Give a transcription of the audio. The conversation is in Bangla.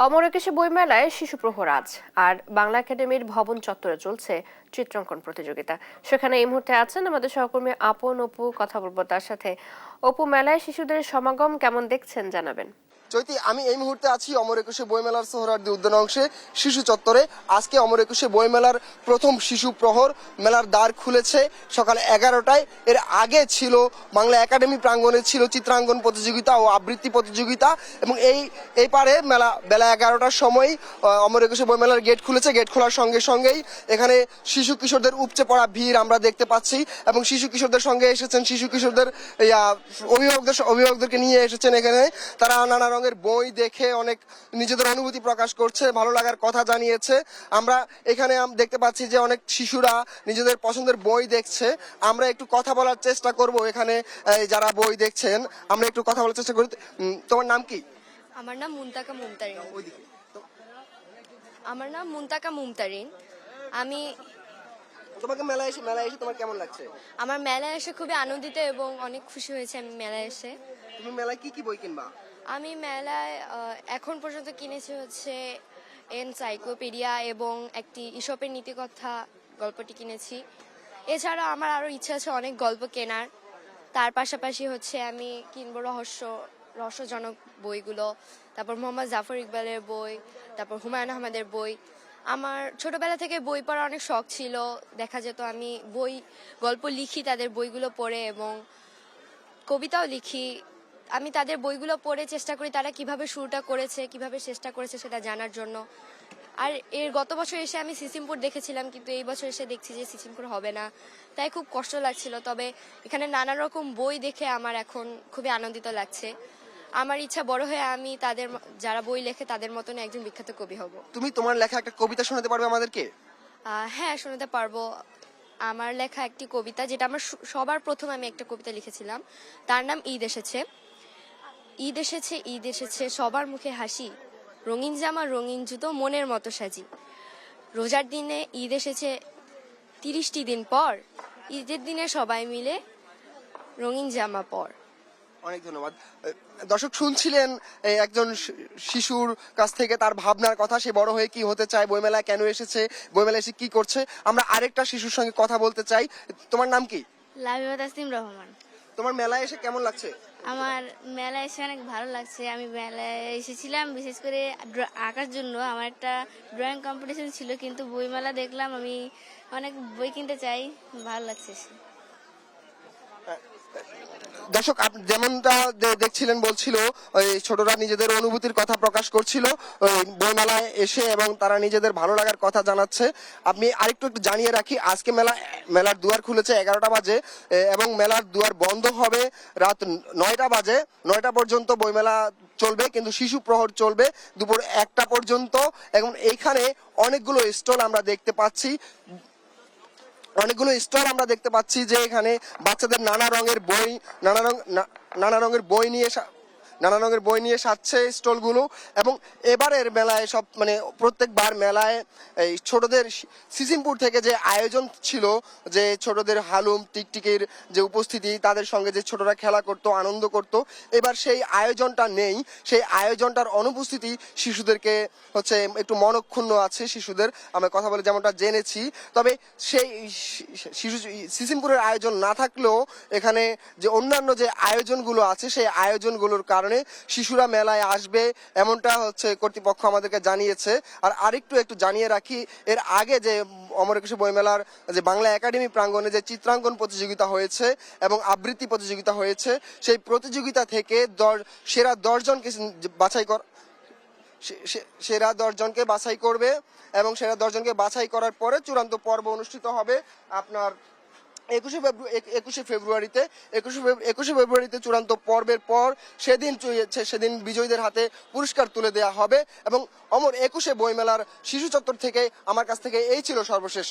অমর একুশে বইমেলায় শিশু প্রহর আজ। আর বাংলা একাডেমির ভবন চত্বরে চলছে চিত্রাঙ্কন প্রতিযোগিতা। সেখানে এই মুহূর্তে আছেন আমাদের সহকর্মী আপন অপু, কথা বলবো তার সাথে। অপু, মেলায় শিশুদের সমাগম কেমন দেখছেন জানাবেন। চৈতি, আমি এই মুহূর্তে আছি অমর একুশে বইমেলার সোহরাওয়ার্দী উদ্যান অংশে শিশু চত্বরে। আজকে অমর একুশে বইমেলার প্রথম শিশু প্রহর। মেলার দ্বার খুলেছে সকাল 11টায়। এর আগে ছিল বাংলা একাডেমি প্রাঙ্গণে ছিল চিত্রাঙ্কন প্রতিযোগিতা ও আবৃত্তি প্রতিযোগিতা, এবং এই পারে মেলা বেলা 11টার সময় অমর একুশে বইমেলার গেট খুলেছে। গেট খোলার সঙ্গে সঙ্গেই এখানে শিশু কিশোরদের উপচে পড়া ভিড় আমরা দেখতে পাচ্ছি, এবং শিশু কিশোরদের সঙ্গে এসেছেন শিশু কিশোরদের অভিভাবকদেরকে নিয়ে এসেছেন এখানে। তারা নানা রঙের বই দেখে অনেক নিজেদের অনুভূতি প্রকাশ করছে, ভালো লাগার কথা জানিয়েছে। আমরা এখানে দেখতে পাচ্ছি যে অনেক শিশুরা নিজেদের পছন্দের বই দেখছে। আমরা একটু কথা বলার চেষ্টা করব এখানে যারা বই দেখছেন, আমরা একটু কথা বলার চেষ্টা করি। তোমার নাম কি? আমার নাম মুনতাকা মুমতারিন। আমার নাম মুনতাকা মুমতারিন। আমি তোমাকে মেলায় এসে তোমার কেমন লাগছে? আমার মেলায় এসে খুবই আনন্দিত এবং অনেক খুশি হয়েছে আমি মেলায় এসে। তুমি মেলায় কি কি বই কিনবা? আমি মেলায় এখন পর্যন্ত কিনেছি হচ্ছে এনসাইক্লোপিডিয়া এবং একটি ঈশপের নীতিকথা গল্পটি কিনেছি। এছাড়া আমার আরও ইচ্ছা আছে অনেক গল্প কেনার। তার পাশাপাশি হচ্ছে আমি কিনবো রহস্যজনক বইগুলো, তারপর মোহাম্মদ জাফর ইকবালের বই, তারপর হুমায়ুন আহমেদের বই। আমার ছোটবেলা থেকে বই পড়ার অনেক শখ ছিল। দেখা যেত আমি গল্প লিখি তাদের বইগুলো পড়ে, এবং কবিতাও লিখি। আমি তাদের বইগুলো পড়ে চেষ্টা করি তারা কিভাবে শুরুটা করেছে, কিভাবে শেষটা করেছে সেটা জানার জন্য। আর গত বছর এসে আমি সিসিমপুর দেখেছিলাম, কিন্তু এই বছর এসে দেখছি যে সিসিমপুর হবে না, তাই খুব কষ্ট লাগছিল। তবে এখানে নানা রকম বই দেখে আমার এখন খুবই আনন্দিত লাগছে। আমার ইচ্ছা বড় হয়ে আমি যারা বই লেখে তাদের মতন একজন বিখ্যাত কবি হব। তুমি তোমার লেখা একটা কবিতা শোনাতে পারবে আমাদেরকে? হ্যাঁ, শোনাতে পারবো। আমার লেখা একটি কবিতা, যেটা আমার সবার প্রথম আমি একটা কবিতা লিখেছিলাম, তার নাম ঈদ এসেছে। ঈদ এসেছে, ঈদ এসেছে, সবার মুখে হাসি, রঙিন জামা রঙিন জুতো মনের মতো সাজি। রোজার দিনে ঈদ এসেছে 30টি দিন পর, ঈদের দিনে সবাই মিলে রঙিন জামা পর। অনেক ধন্যবাদ। দর্শক শুনছিলেন একজন শিশুর কাছ থেকে তার ভাবনার কথা, সে বড় হয়ে কি হতে চায়, বইমেলায় কেন এসেছে, বইমেলায় এসে কি করছে। আমরা আরেকটা শিশুর সঙ্গে কথা বলতে চাই। তোমার নাম কি? লাবিবা তাসনিম রহমান। তোমার মেলায় এসে কেমন লাগছে? আমার মেলায় এসে অনেক ভালো লাগছে। আমি মেলায় এসেছিলাম বিশেষ করে আঁকার জন্য। আমার একটা ড্রয়িং কম্পিটিশন ছিল, কিন্তু বইমেলা দেখলাম, আমি অনেক বই কিনতে চাই, ভালো লাগছে। দর্শক যেমনটা দেখছিলেন, বলছিল ওই ছোটরা নিজেদের অনুভূতির কথা প্রকাশ করছিল ওই বইমেলায় এসে, এবং তারা নিজেদের ভালো লাগার কথা জানাচ্ছে। আমি আরেকটু জানিয়ে রাখি, আজকে মেলার দুয়ার খুলেছে 11টা বাজে, এবং মেলার দুয়ার বন্ধ হবে রাত 9টা বাজে। 9টা পর্যন্ত বইমেলা চলবে, কিন্তু শিশু প্রহর চলবে দুপুর 1টা পর্যন্ত। এবং এইখানে অনেকগুলো স্টল আমরা দেখতে পাচ্ছি যে এখানে বাচ্চাদের নানা রঙের বই নিয়ে সাজছে স্টলগুলো। এবং এবারের মেলায় প্রত্যেকবার মেলায় এই ছোটদের সিসিমপুর থেকে যে আয়োজন ছিল, যে ছোটদের হালুম টিকটিকির যে উপস্থিতি, তাদের সঙ্গে যে ছোটরা খেলা করত, আনন্দ করত, এবার সেই আয়োজনটা নেই। সেই আয়োজনটার অনুপস্থিতি শিশুদেরকে একটু মনক্ষুণ্ণ আছে শিশুদের, আমরা কথা বলে যেমনটা জেনেছি। তবে সেই সিসিমপুরের আয়োজন না থাকলেও এখানে যে অন্যান্য যে আয়োজনগুলো আছে, সেই আয়োজনগুলোর কারণে শিশুরা মেলায় আসবে, এমনটা কর্তৃপক্ষ আমাদেরকে জানিয়েছে। আর একটু জানিয়ে রাখি, এর আগে যে অমর একুশে বইমেলার যে বাংলা একাডেমি প্রাঙ্গণে যে চিত্রাঙ্কন প্রতিযোগিতা হয়েছে এবং আবৃত্তি প্রতিযোগিতা হয়েছে, সেই প্রতিযোগিতা থেকে সেরা 10 জনকে বাছাই করবে, এবং সেরা 10 জনকে বাছাই করার পরে চূড়ান্ত পর্ব অনুষ্ঠিত হবে আপনার 21শে ফেব্রুয়ারিতে। চূড়ান্ত পর্বের পর সেদিন বিজয়ীদের হাতে পুরস্কার তুলে দেওয়া হবে। এবং অমর একুশে বইমেলার শিশু চত্বর থেকে আমার কাছ থেকে এই ছিল সর্বশেষ।